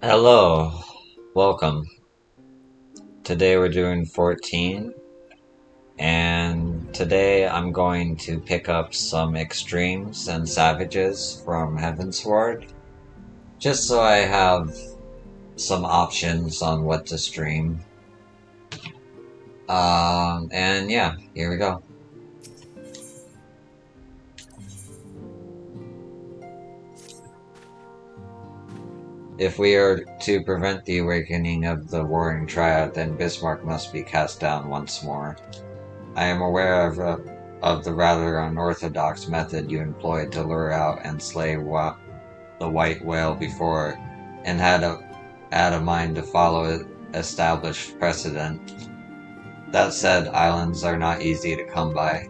Hello, welcome. Today we're doing 14, and today I'm going to pick up some extremes and savages from Heavensward, just so I have some options on what to stream. And yeah, here we go. If we are to prevent the awakening of the Warring Triad, then Bismarck must be cast down once more. I am aware of the rather unorthodox method you employed to lure out and slay the white whale before, and had a mind to follow established precedent. That said, islands are not easy to come by.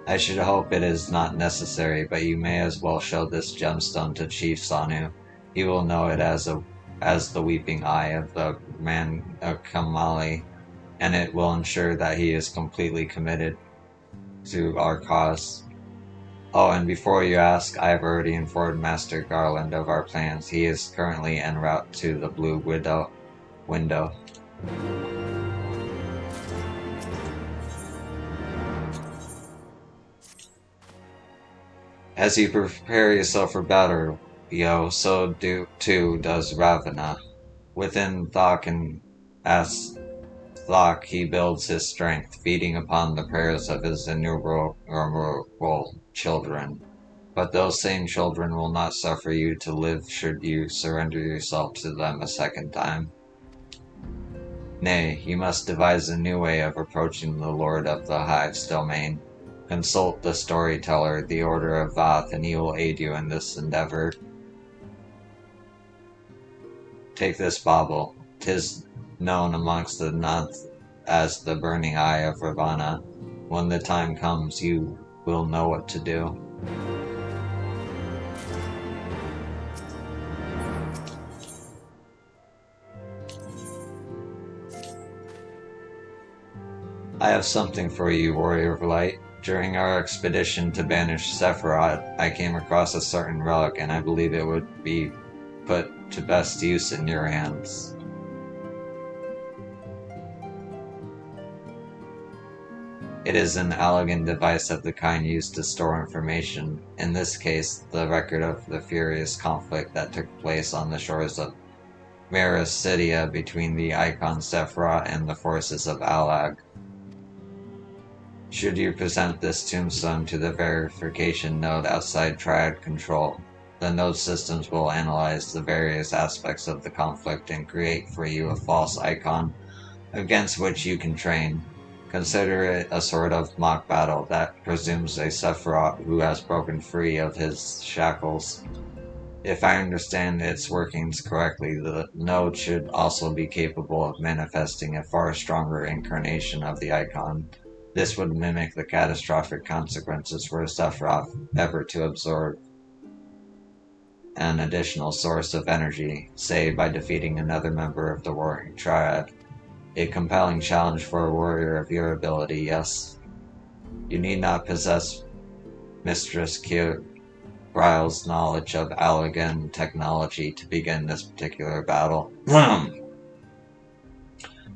I should hope it is not necessary, but you may as well show this gemstone to Chief Sanu. He will know it as the weeping eye of the man Kamali, and it will ensure that he is completely committed to our cause. Oh, and before you ask, I have already informed Master Garland of our plans. He is currently en route to the Blue Window. As you prepare yourself for battle, so too does Ravana. Within Thok and as Thok, he builds his strength, feeding upon the prayers of his innumerable children. But those same children will not suffer you to live should you surrender yourself to them a second time. Nay, you must devise a new way of approaching the Lord of the Hive's domain. Consult the storyteller, the Order of Vath, and he will aid you in this endeavor. Take this bauble. 'Tis known amongst the Nath as the burning eye of Ravana. When the time comes, you will know what to do. I have something for you, Warrior of Light. During our expedition to banish Sephiroth, I came across a certain relic, and I believe it would be put to best use in your hands. It is an elegant device of the kind used to store information, in this case, the record of the furious conflict that took place on the shores of Mericidia between the Icon Sephiroth and the forces of Alag. Should you present this tombstone to the verification node outside Triad control, the node systems will analyze the various aspects of the conflict and create for you a false icon against which you can train. Consider it a sort of mock battle that presumes a Sephiroth who has broken free of his shackles. If I understand its workings correctly, the node should also be capable of manifesting a far stronger incarnation of the icon. This would mimic the catastrophic consequences for Sephiroth ever to absorb an additional source of energy, say by defeating another member of the Warring Triad. A compelling challenge for a warrior of your ability, yes. You need not possess Mistress Kyrile's knowledge of Allagan technology to begin this particular battle.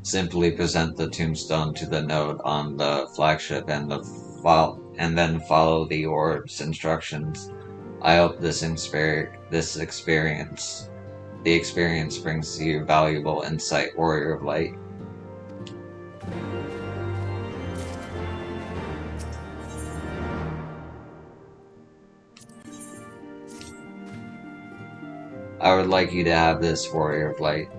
Simply present the tombstone to the node on the flagship and then follow the orb's instructions. I hope the experience brings you valuable insight, Warrior of Light. I would like you to have this, Warrior of Light.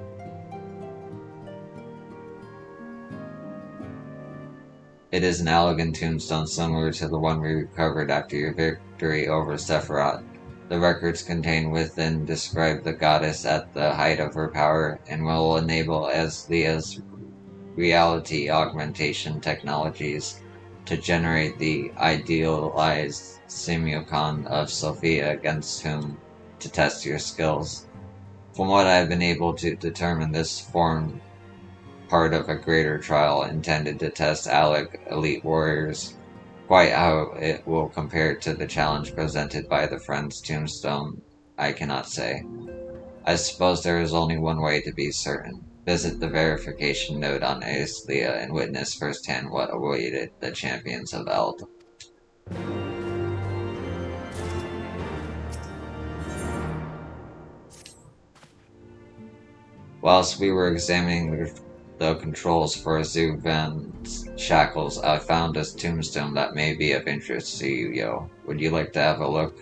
It is an elegant tombstone similar to the one we recovered after your victory over Sephiroth. The records contained within describe the goddess at the height of her power and will enable Aslia's reality augmentation technologies to generate the idealized simulacrum of Sophia against whom to test your skills. From what I have been able to determine, this formed part of a greater trial intended to test Alec elite warriors. Quite how it will compare to the challenge presented by the Friend's tombstone, I cannot say. I suppose there is only one way to be certain. Visit the verification node on Aeslia and witness firsthand what awaited the champions of Eld. Whilst we were examining the controls for Zuven's shackles, I found a tombstone that may be of interest to you, Yo. Would you like to have a look?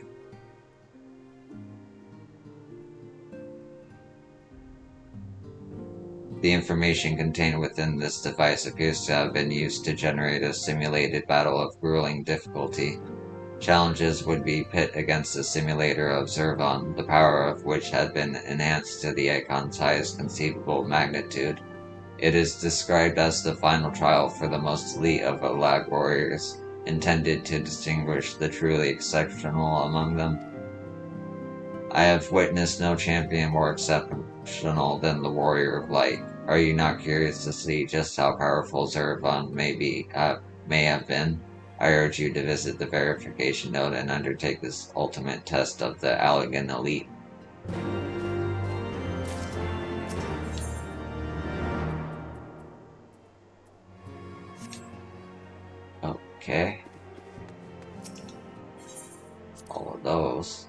The information contained within this device appears to have been used to generate a simulated battle of grueling difficulty. Challenges would be pit against a simulator of Zervon, the power of which had been enhanced to the icon's highest conceivable magnitude. It is described as the final trial for the most elite of Olag warriors, intended to distinguish the truly exceptional among them. I have witnessed no champion more exceptional than the Warrior of Light. Are you not curious to see just how powerful Zervon may have been? I urge you to visit the verification node and undertake this ultimate test of the Allegan elite. Okay. All of those.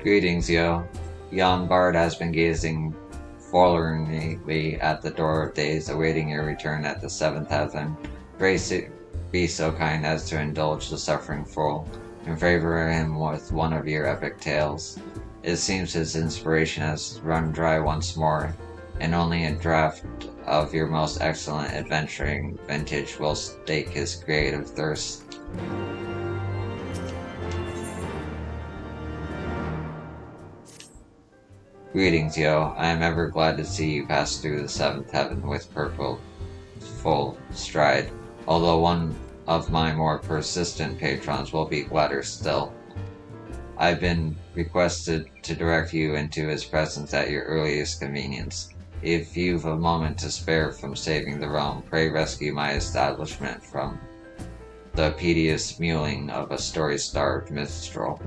Greetings, Yo. Jan Bard has been gazing forlornly at the door of days, awaiting your return at the seventh heaven. Grace be so kind as to indulge the suffering fool, and favor him with one of your epic tales. It seems his inspiration has run dry once more, and only a draft of your most excellent adventuring vintage will stake his creative thirst. Greetings, Yo. I am ever glad to see you pass through the seventh heaven with full stride, although one of my more persistent patrons will be gladder still. I've been requested to direct you into his presence at your earliest convenience. If you've a moment to spare from saving the realm, pray rescue my establishment from the piteous mewling of a story-starved minstrel.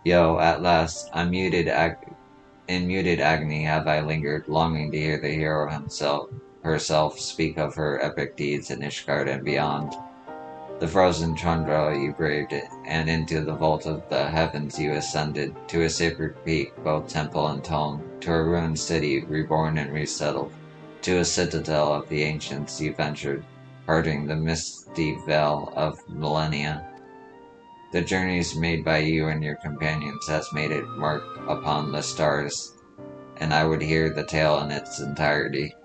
Yo, at last, in muted agony have I lingered, longing to hear the hero herself speak of her epic deeds in Ishgard and beyond. The frozen tundra you braved it, and into the vault of the heavens you ascended, to a sacred peak, both temple and tomb, to a ruined city, reborn and resettled, to a citadel of the ancients you ventured, parting the misty veil of millennia. The journeys made by you and your companions has made it mark upon the stars, and I would hear the tale in its entirety.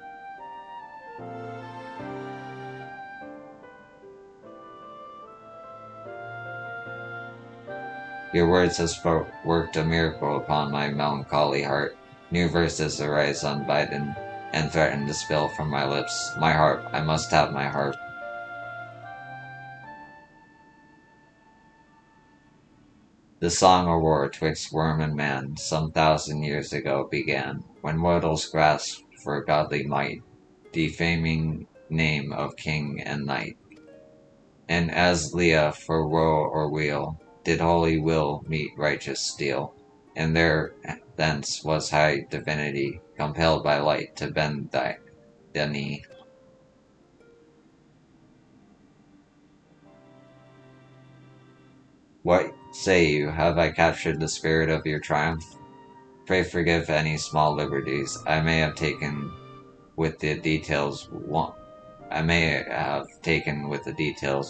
Your words have worked a miracle upon my melancholy heart. New verses arise unbidden, and threaten to spill from my lips. My harp, I must have my harp. The song or war twixt worm and man some 1,000 years ago began, when mortals grasped for godly might, defaming name of king and knight. And as Leah for woe or weal, did holy will meet righteous steel, and there thence was high divinity, compelled by light to bend the knee. What Say you, have I captured the spirit of your triumph? Pray forgive any small liberties I may have taken with the details.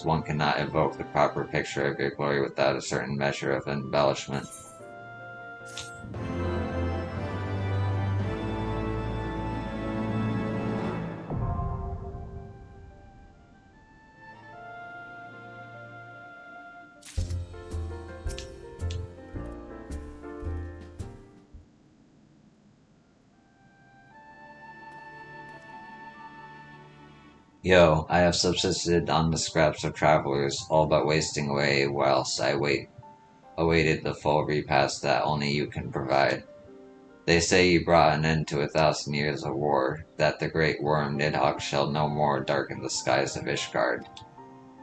One cannot evoke the proper picture of your glory without a certain measure of embellishment. Yo, I have subsisted on the scraps of travelers, all but wasting away whilst I awaited the full repast that only you can provide. They say you brought an end to 1,000 years of war, that the great worm Nidhogg shall no more darken the skies of Ishgard.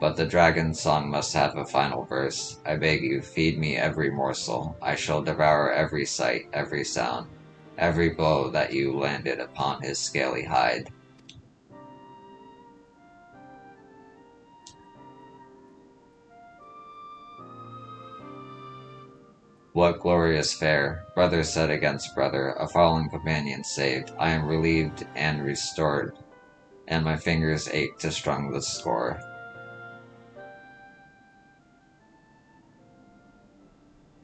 But the dragon's song must have a final verse. I beg you, feed me every morsel. I shall devour every sight, every sound, every blow that you landed upon his scaly hide. What glorious fare! Brother set against brother, a fallen companion saved. I am relieved and restored, and my fingers ache to strung the score.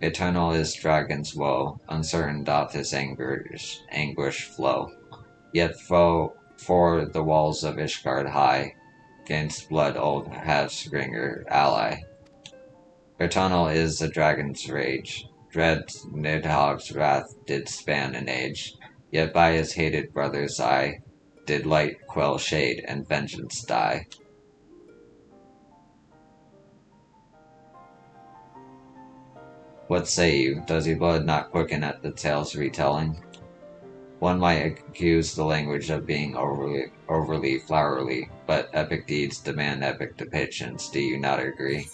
Eternal is dragon's woe, uncertain doth his anguish flow. Yet for the walls of Ishgard high, 'gainst blood old Havsgringer ally. Eternal is the dragon's rage, dread Nidhogg's wrath did span an age, yet by his hated brother's eye did light quell shade and vengeance die. What say you, does your blood not quicken at the tale's retelling? One might accuse the language of being overly flowery, but epic deeds demand epic depictions, do you not agree?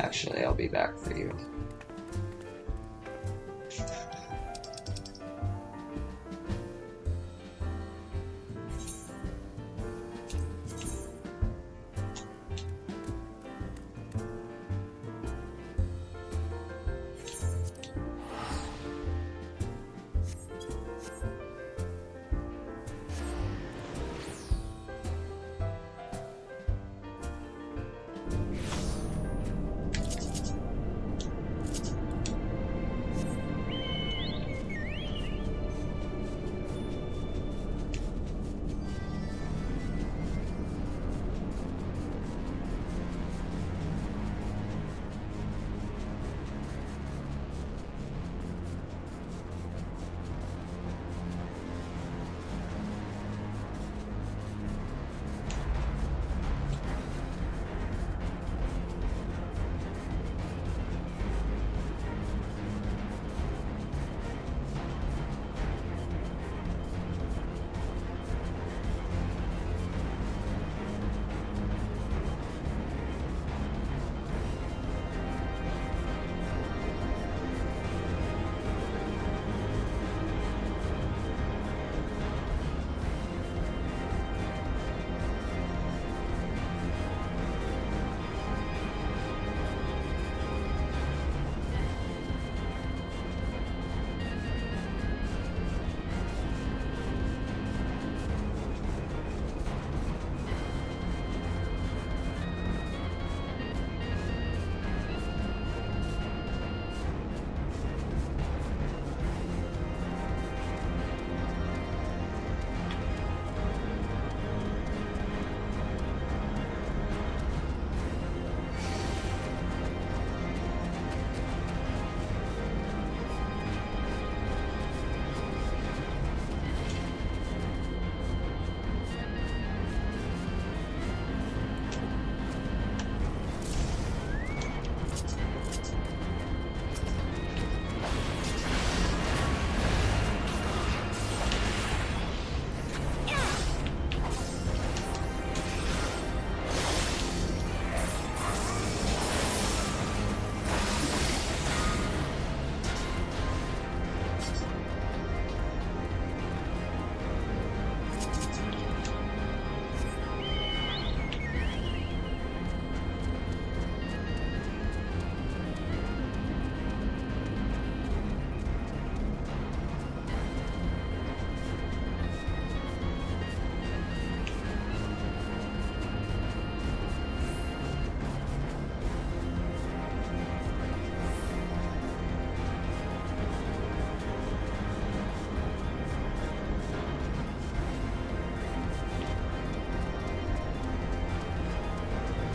Actually, I'll be back for you.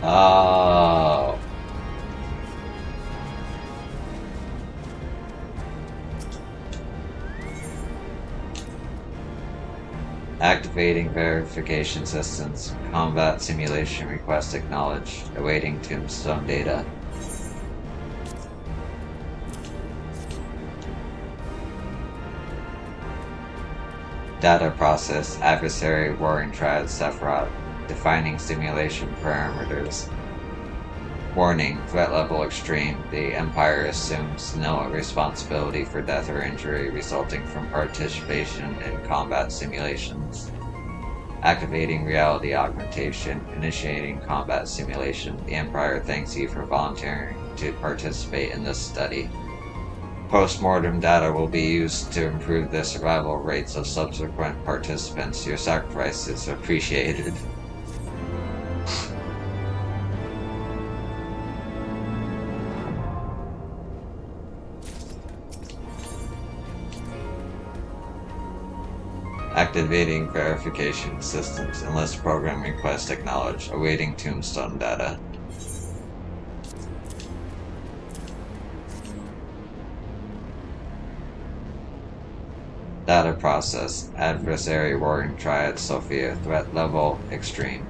Oh. Activating verification systems. Combat simulation request acknowledged. Awaiting tombstone data. Data process. Adversary warring triad Sephiroth. Defining simulation parameters. Warning, threat level extreme. The Empire assumes no responsibility for death or injury resulting from participation in combat simulations. Activating reality augmentation. Initiating combat simulation. The Empire thanks you for volunteering to participate in this study. Post-mortem data will be used to improve the survival rates of subsequent participants. Your sacrifice is appreciated. Activating verification systems. Enlist program request acknowledged. Awaiting tombstone data. Data process. Adversary warring triad Sophia. Threat level extreme.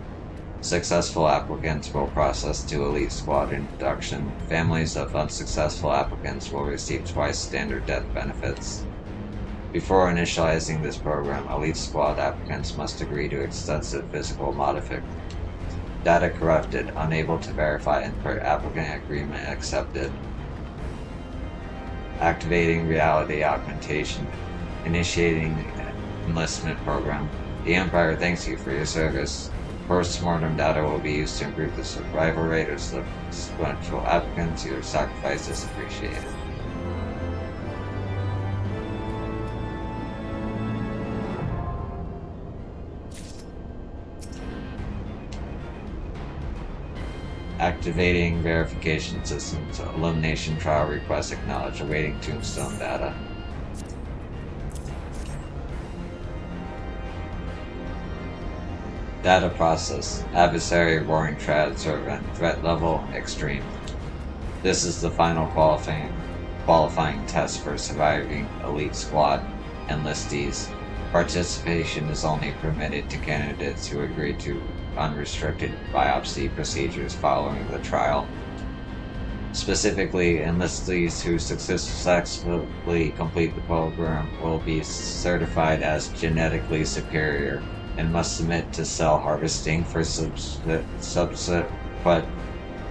Successful applicants will process to elite squad induction. Families of unsuccessful applicants will receive twice standard death benefits. Before initializing this program, elite squad applicants must agree to extensive physical modification. Data corrupted. Unable to verify input. Applicant agreement accepted. Activating reality augmentation. Initiating enlistment program. The Empire thanks you for your service. Post-mortem data will be used to improve the survival rate of subsequent applicants. Your sacrifice is appreciated. Activating verification systems. Elimination trial request acknowledged. Awaiting tombstone data. Data process. Adversary warring triad servant. Threat level extreme. This is the final qualifying test for surviving elite squad enlistees. Participation is only permitted to candidates who agree to unrestricted biopsy procedures following the trial. Specifically, enlistees who successfully complete the program will be certified as genetically superior and must submit to cell harvesting for subsequent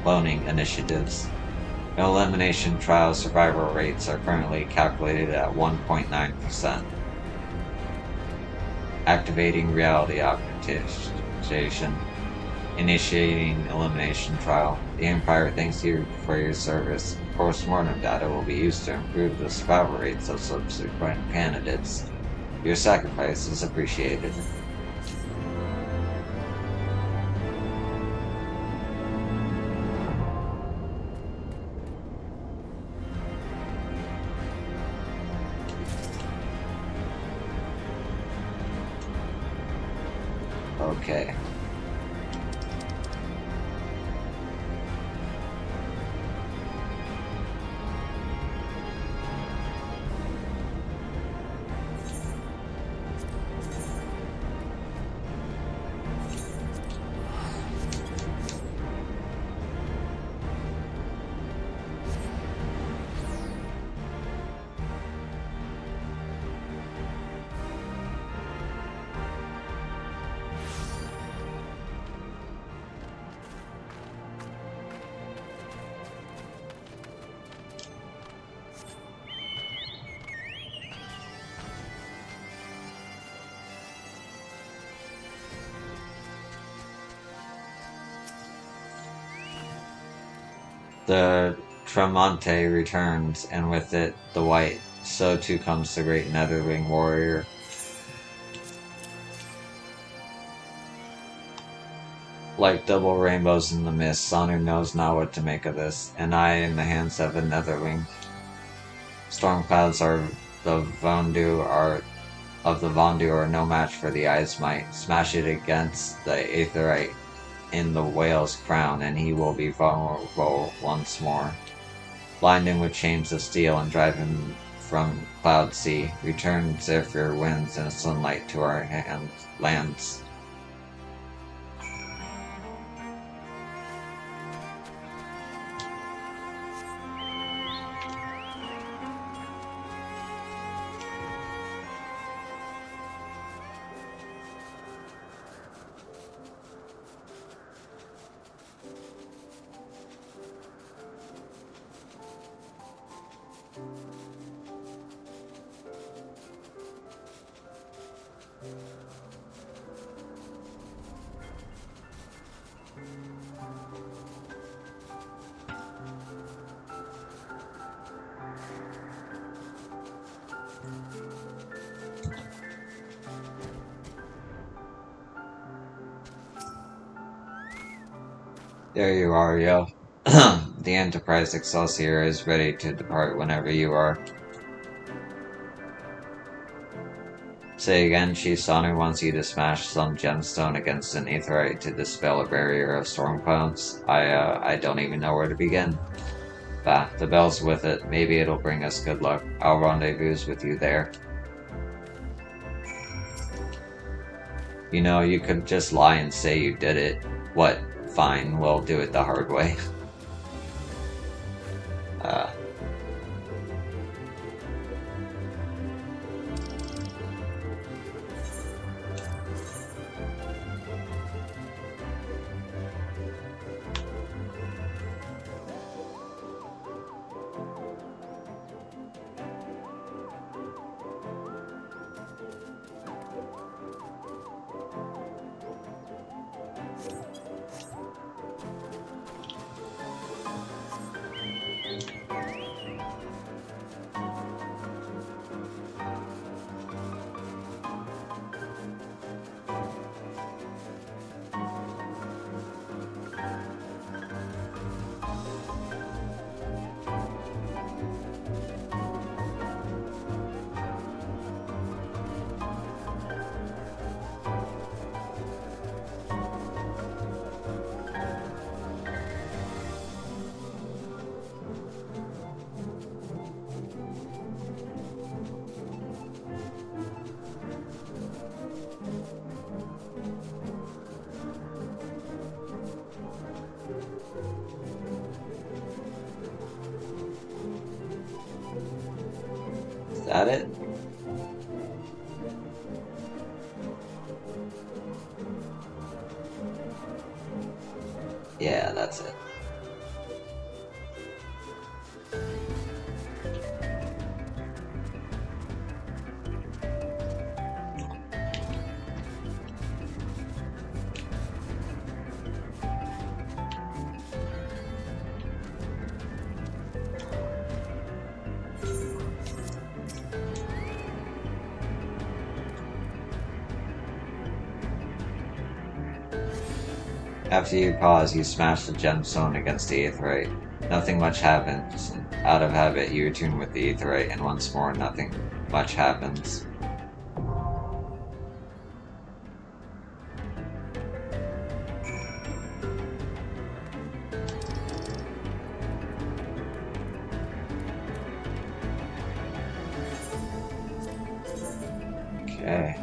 cloning initiatives. Elimination trial survival rates are currently calculated at 1.9%. Activating reality augmentation. Initiating elimination trial. The Empire thanks you for your service. Post-mortem data will be used to improve the survival rates of subsequent candidates. Your sacrifice is appreciated. Okay. The Tremonte returns, and with it the white. So too comes the great Netherling warrior. Like double rainbows in the mist, Sonu knows not what to make of this. An eye in the hands of a Netherling. Storm clouds of the Vondu are no match for the eye's might. Smash it against the Aetherite in the whale's crown, and he will be vulnerable once more. Blind him with chains of steel and drive him from cloud sea. Return zephyr winds and sunlight to our lands. There you are, yo. The Enterprise Excelsior is ready to depart whenever you are. Say again, Chief Sonu wants you to smash some gemstone against an aetherite to dispel a barrier of storm clouds. I don't even know where to begin. Bah, the bell's with it. Maybe it'll bring us good luck. I'll rendezvous with you there. You know, you could just lie and say you did it. What? Fine, we'll do it the hard way. Is that it? Yeah, that's it. After you pause, you smash the gemstone against the aetherite. Nothing much happens. Out of habit, you attune with the aetherite, and once more, nothing much happens. Okay.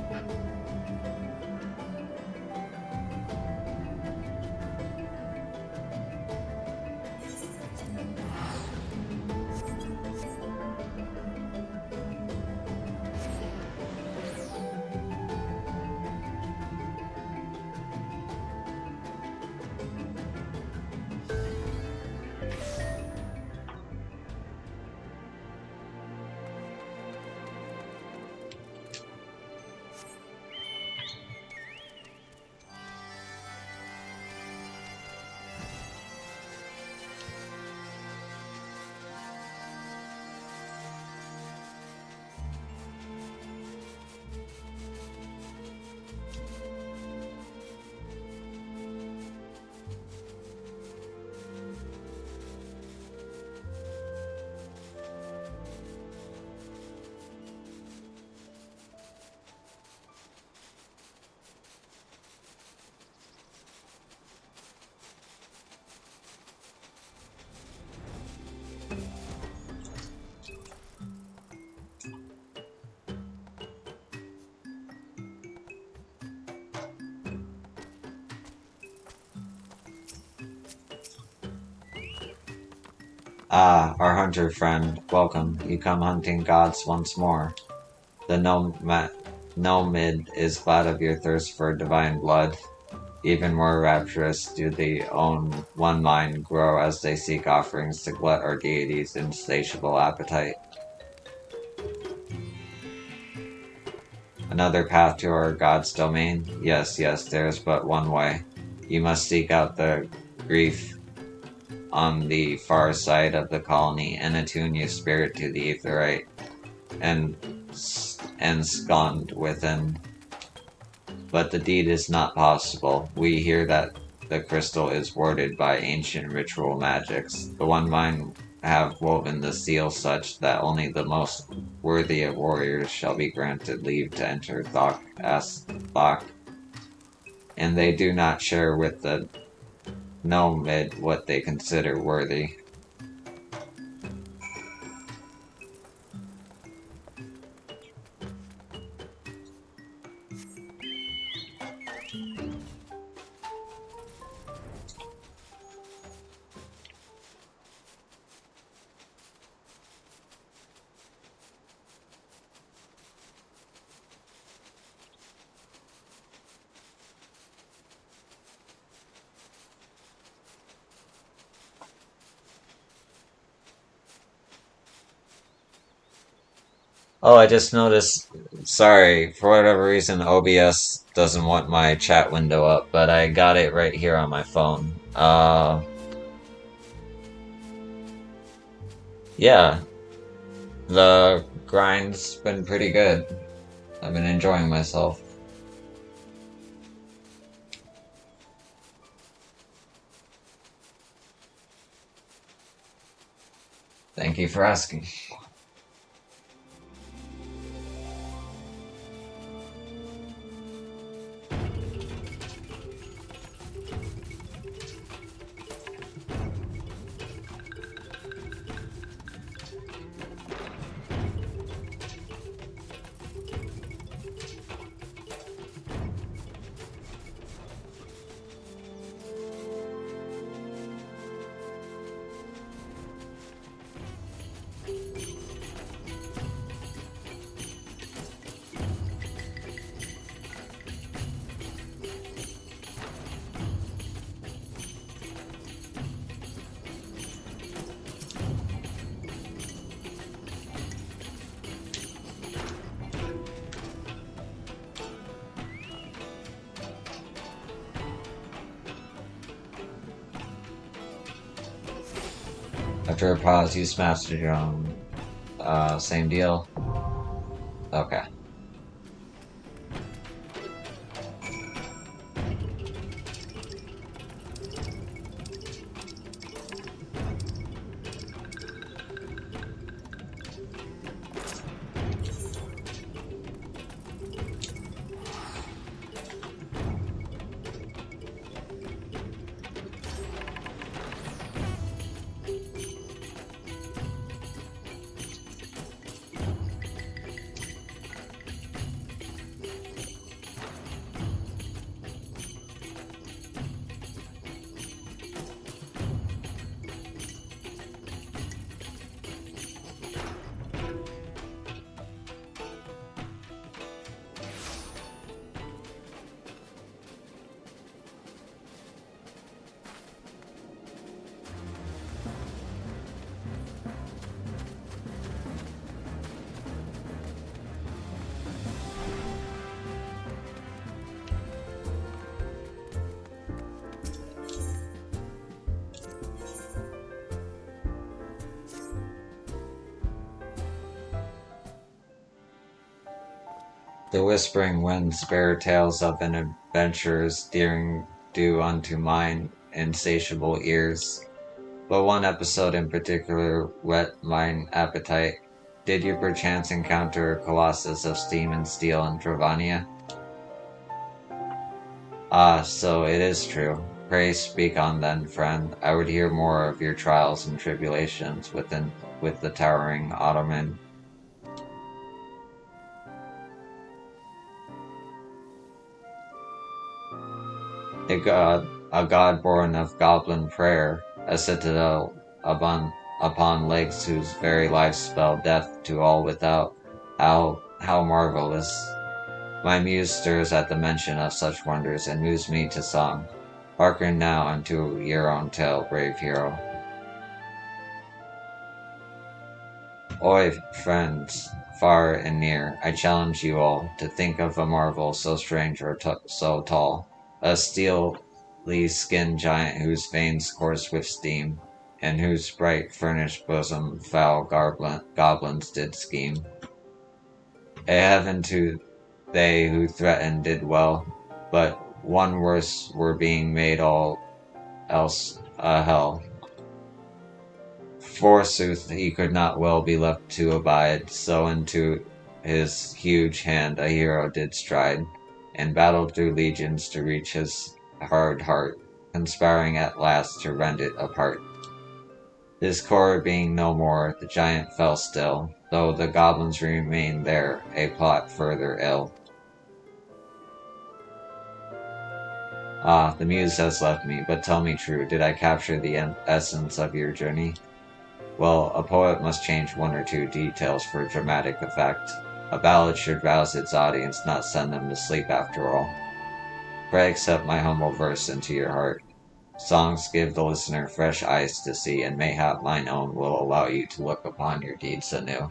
Ah, our hunter friend, welcome. You come hunting gods once more. The Nomad is glad of your thirst for divine blood. Even more rapturous do the own one mind grow as they seek offerings to glut our deity's insatiable appetite. Another path to our god's domain? Yes, yes, there is but one way. You must seek out the grief on the far side of the colony and attune your spirit to the aetherite and ensconced within. But the deed is not possible. We hear that the crystal is warded by ancient ritual magics. The One Mind have woven the seal such that only the most worthy of warriors shall be granted leave to enter Thok, and they do not share with the Nomad what they consider worthy. Oh, I just noticed. Sorry, for whatever reason, OBS doesn't want my chat window up, but I got it right here on my phone. Yeah, the grind's been pretty good. I've been enjoying myself. Thank you for asking. After a pause, you smashed your own. Same deal? Okay. The whispering winds bear tales of an adventurer's daring do unto mine insatiable ears. But one episode in particular whet mine appetite. Did you perchance encounter a colossus of steam and steel in Dravania? Ah, so it is true. Pray speak on then, friend. I would hear more of your trials and tribulations with the towering Ottoman. A god born of goblin prayer, a citadel upon legs whose very life spelled death to all without. How marvelous! My muse stirs at the mention of such wonders and moves me to song. Hearken now unto your own tale, brave hero. Oi, friends, far and near, I challenge you all to think of a marvel so strange or so tall. A steely skinned giant whose veins course with steam, and whose bright furnished bosom foul goblins did scheme. A heaven to they who threatened did well, but one worse were being made all else a hell. Forsooth he could not well be left to abide, so into his huge hand a hero did stride, and battled through legions to reach his hard heart, conspiring at last to rend it apart. His core being no more, the giant fell still, though the goblins remained there, a plot further ill. Ah, the muse has left me, but tell me true, did I capture the essence of your journey? Well, a poet must change one or two details for dramatic effect. A ballad should rouse its audience, not send them to sleep after all. Pray accept my humble verse into your heart. Songs give the listener fresh eyes to see, and mayhap mine own will allow you to look upon your deeds anew.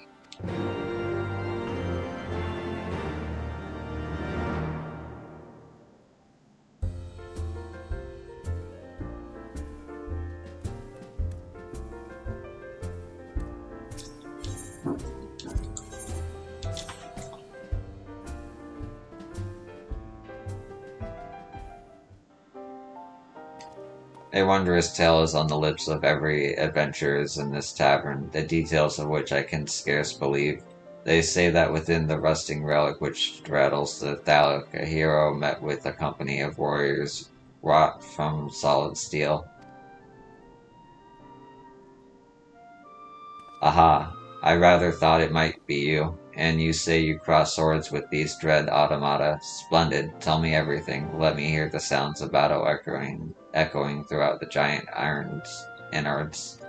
A wondrous tale is on the lips of every adventurer in this tavern, the details of which I can scarce believe. They say that within the rusting relic which straddles the thallic, a hero met with a company of warriors wrought from solid steel. Aha! I rather thought it might be you. And you say you cross swords with these dread automata. Splendid. Tell me everything. Let me hear the sounds of battle echoing throughout the giant iron's innards.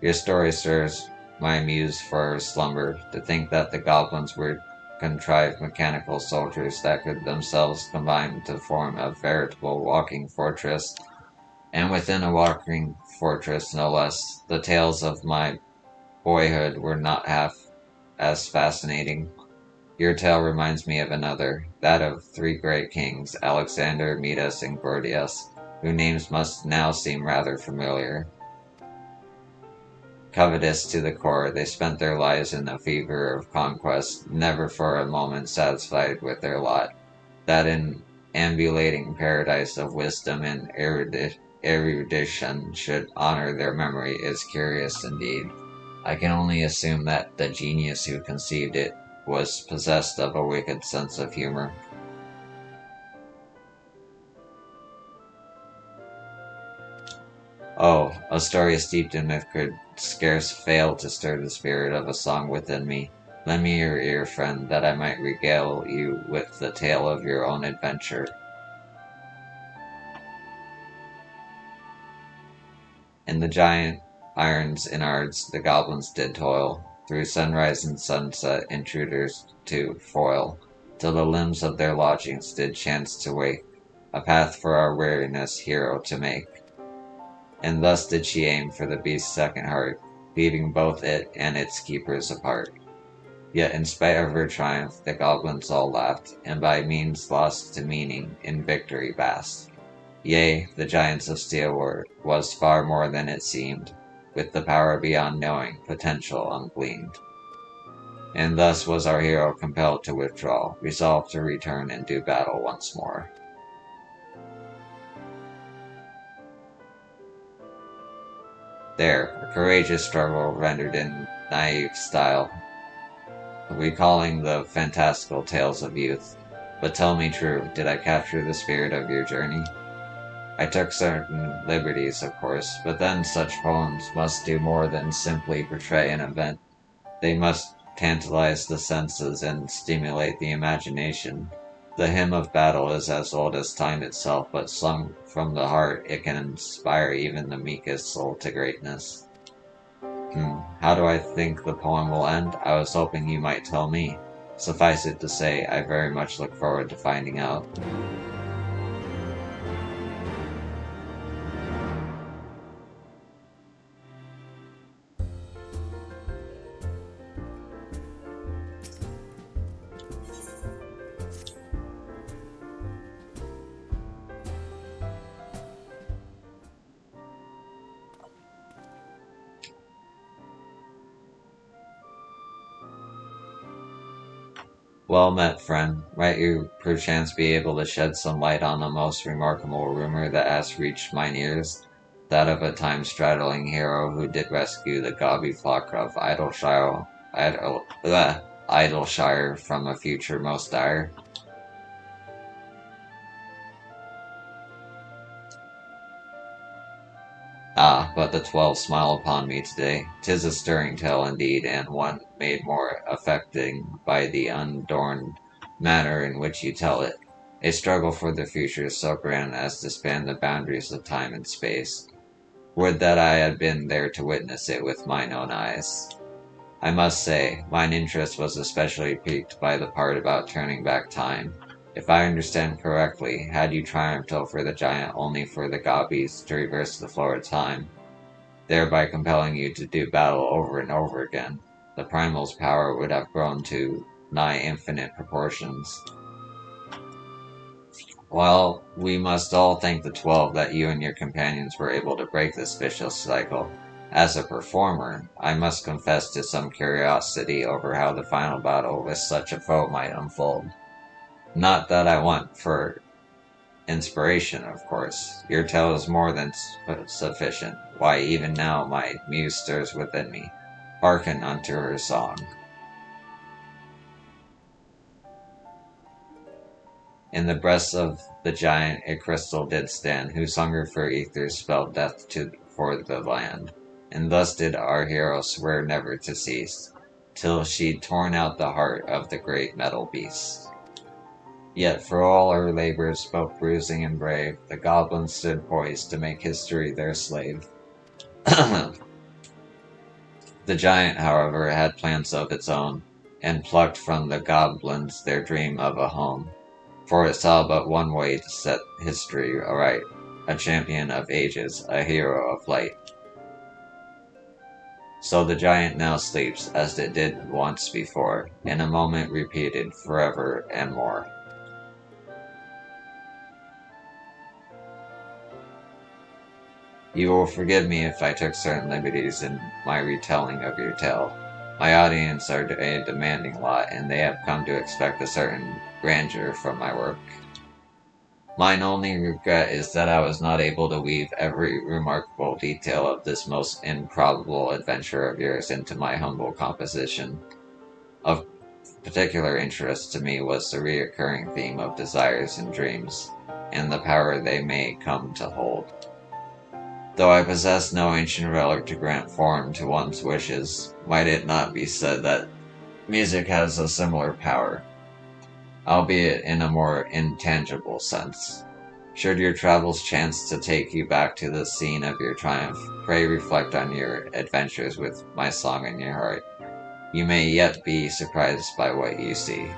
Your story stirs my muse for her slumber, to think that the goblins were contrived mechanical soldiers that could themselves combine to form a veritable walking fortress. And within a walking fortress no less, the tales of my boyhood were not half as fascinating. Your tale reminds me of another, that of three great kings, Alexander, Midas, and Gordius, whose names must now seem rather familiar. Covetous to the core, they spent their lives in a fever of conquest, never for a moment satisfied with their lot. That an ambulating paradise of wisdom and erudition should honor their memory is curious indeed. I can only assume that the genius who conceived it was possessed of a wicked sense of humor. Oh, a story steeped in myth could scarce fail to stir the spirit of a song within me. Lend me your ear, friend, that I might regale you with the tale of your own adventure. In the giant iron's innards the goblins did toil, through sunrise and sunset intruders to foil, till the limbs of their lodgings did chance to wake, a path for our weariness hero to make. And thus did she aim for the beast's second heart, leaving both it and its keepers apart. Yet in spite of her triumph the goblins all laughed, and by means lost to meaning in victory basked. Yea, the giants of steel was far more than it seemed, with the power beyond knowing, potential ungleaned. And thus was our hero compelled to withdraw, resolved to return and do battle once more. There, a courageous struggle rendered in naive style, recalling the fantastical tales of youth. But tell me true, did I capture the spirit of your journey? I took certain liberties, of course, but then such poems must do more than simply portray an event. They must tantalize the senses and stimulate the imagination. The hymn of battle is as old as time itself, but sung from the heart, it can inspire even the meekest soul to greatness. How do I think the poem will end? I was hoping you might tell me. Suffice it to say, I very much look forward to finding out. Well met, friend. Might you perchance be able to shed some light on a most remarkable rumor that has reached mine ears? That of a time-straddling hero who did rescue the gaudy flock of Idleshire from a future most dire. Ah, but the 12 smile upon me today. 'Tis a stirring tale indeed, and one made more affecting by the unadorned manner in which you tell it. A struggle for the future so grand as to span the boundaries of time and space. Would that I had been there to witness it with mine own eyes. I must say, mine interest was especially piqued by the part about turning back time. If I understand correctly, had you triumphed over the giant only for the Gobbies to reverse the flow of time, thereby compelling you to do battle over and over again, the primal's power would have grown to nigh infinite proportions. While we must all thank the 12 that you and your companions were able to break this vicious cycle, as a performer, I must confess to some curiosity over how the final battle with such a foe might unfold. Not that I want for inspiration, of course. Your tale is more than sufficient. Why, even now my muse stirs within me. Hearken unto her song. In the breast of the giant a crystal did stand, whose hunger for ethers spelled death for the land. And thus did our hero swear never to cease, till she'd torn out the heart of the great metal beast. Yet for all her labors, both bruising and brave, the goblin stood poised to make history their slave. The giant, however, had plans of its own, and plucked from the goblins their dream of a home. For it saw but one way to set history aright, a champion of ages, a hero of light. So the giant now sleeps, as it did once before, in a moment repeated forever and more. You will forgive me if I took certain liberties in my retelling of your tale. My audience are a demanding lot, and they have come to expect a certain grandeur from my work. Mine only regret is that I was not able to weave every remarkable detail of this most improbable adventure of yours into my humble composition. Of particular interest to me was the recurring theme of desires and dreams, and the power they may come to hold. Though I possess no ancient relic to grant form to one's wishes, might it not be said that music has a similar power, albeit in a more intangible sense? Should your travels chance to take you back to the scene of your triumph, pray reflect on your adventures with my song in your heart. You may yet be surprised by what you see.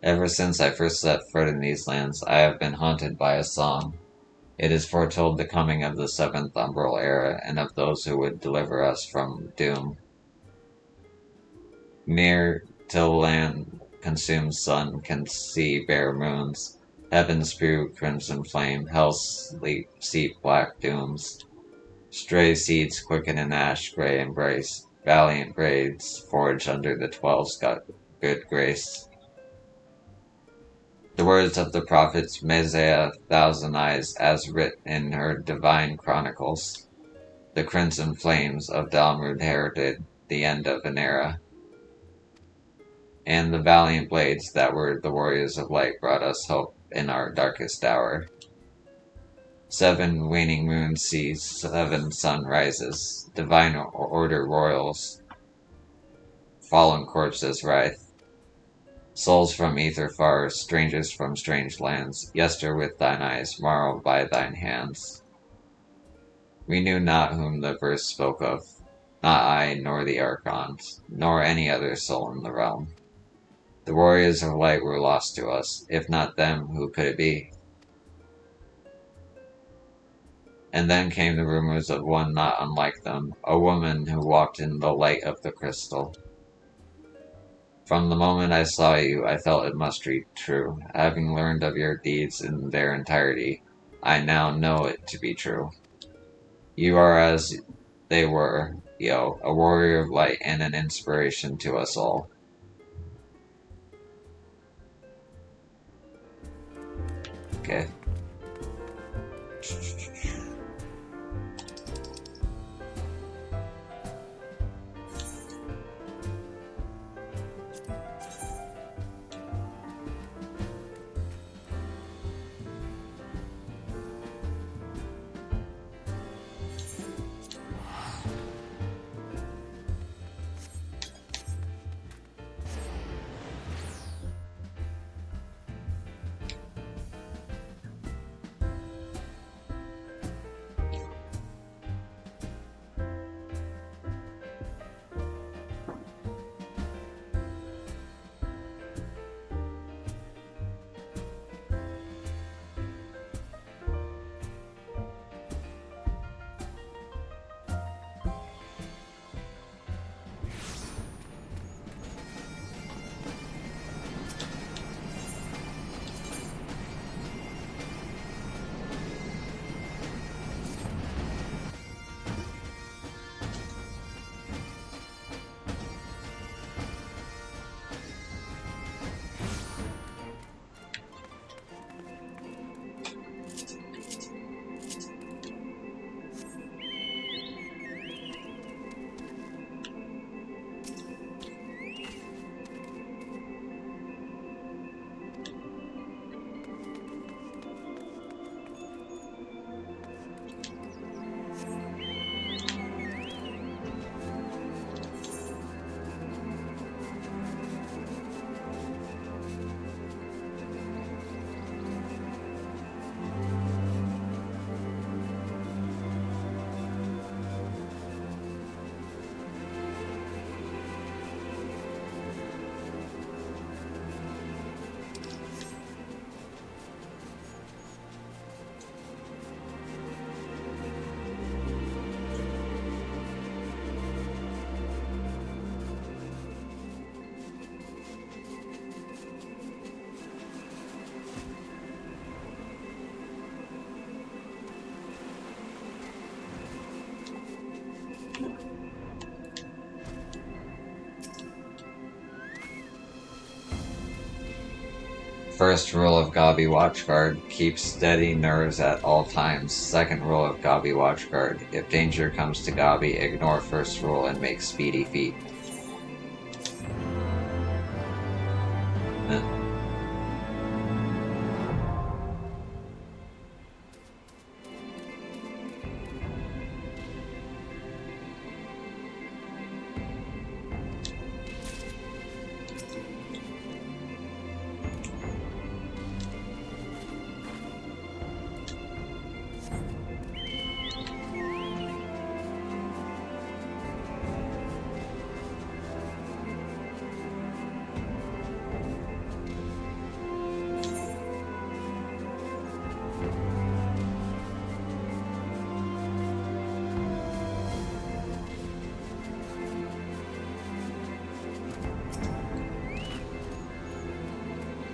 Ever since I first set foot in these lands, I have been haunted by a song. It has foretold the coming of the seventh umbral era, and of those who would deliver us from doom. Near till land consumed sun can see bare moons, heaven spew crimson flame, hell sleep seep black dooms. Stray seeds quicken in ash gray embrace, valiant braids forged under the 12's good grace. The words of the prophets Messiah Thousand Eyes, as writ in her divine chronicles. The crimson flames of Dalmud heralded the end of an era. and the valiant blades that were the warriors of light brought us hope in our darkest hour. 7 waning moons see 7 sunrises, divine order royals, fallen corpses writhe. Souls from ether far, strangers from strange lands, yester with thine eyes, morrow by thine hands. We knew not whom the verse spoke of, not I, nor the archons, nor any other soul in the realm. The warriors of light were lost to us, if not them, who could it be? And then came the rumors of one not unlike them, a woman who walked in the light of the crystal. From the moment I saw you, I felt it must be true. Having learned of your deeds in their entirety, I now know it to be true. You are as they were, Yo, a warrior of light and an inspiration to us all. Okay. First rule of Gabi Watchguard, keep steady nerves at all times. Second rule of Gabi Watchguard, if danger comes to Gabi, ignore first rule and make speedy feet.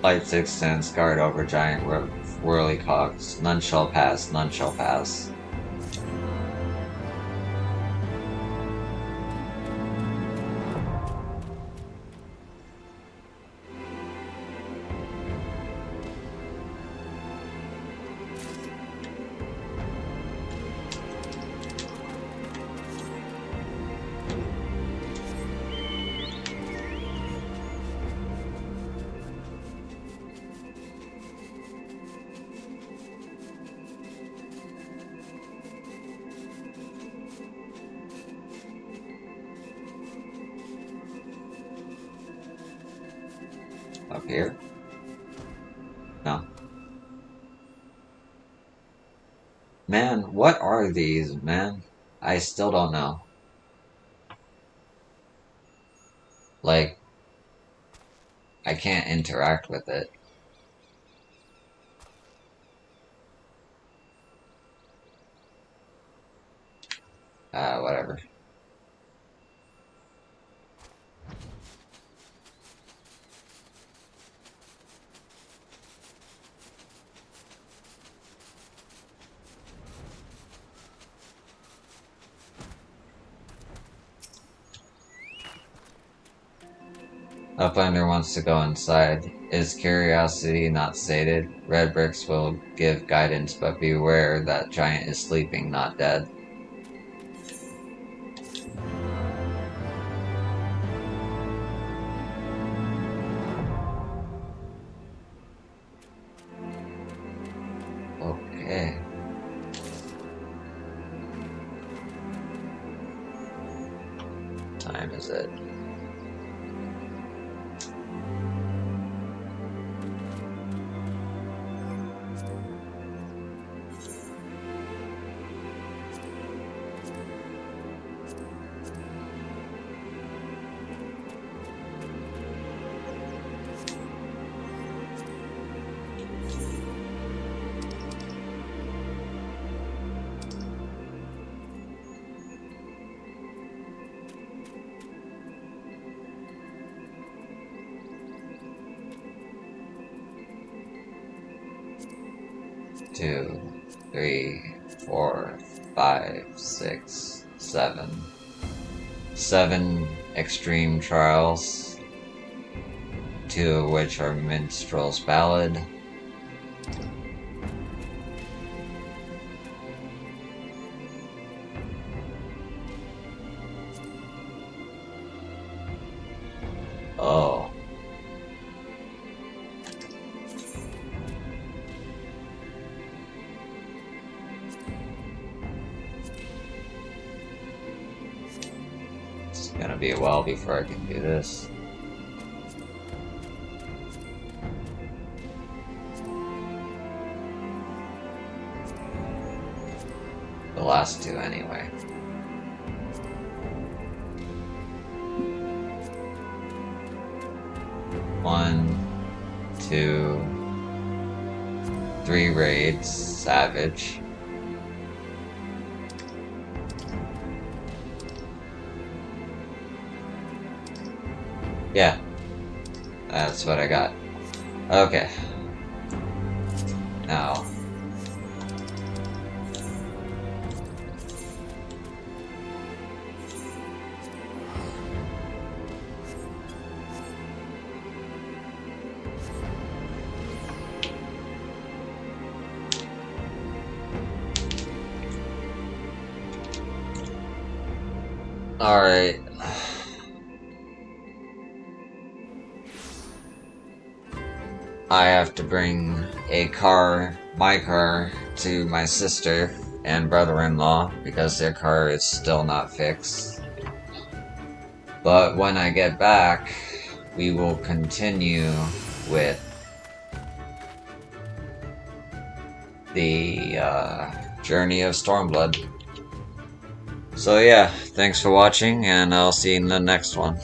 Light 6 stands guard over giant whirly cogs. None shall pass, none shall pass. Up here? No. Man, what are these, man? I still don't know. Like, I can't interact with it. Whatever. Uplander wants to go inside. Is curiosity not sated? Red bricks will give guidance, but beware that giant is sleeping, not dead. Okay. Time is it? Two, 3, 4, 5, 6, 7. 7 extreme trials, 2 of which are Minstrel's Ballad. Oh. It's gonna be a while before I can do this. The last 2 anyway. One, 2, 3 raids, Savage. Yeah, that's what I got. Okay. Now. Alright. I have to bring my car, to my sister and brother-in-law because their car is still not fixed. But when I get back, we will continue with the Journey of Stormblood. So yeah, thanks for watching, and I'll see you in the next one.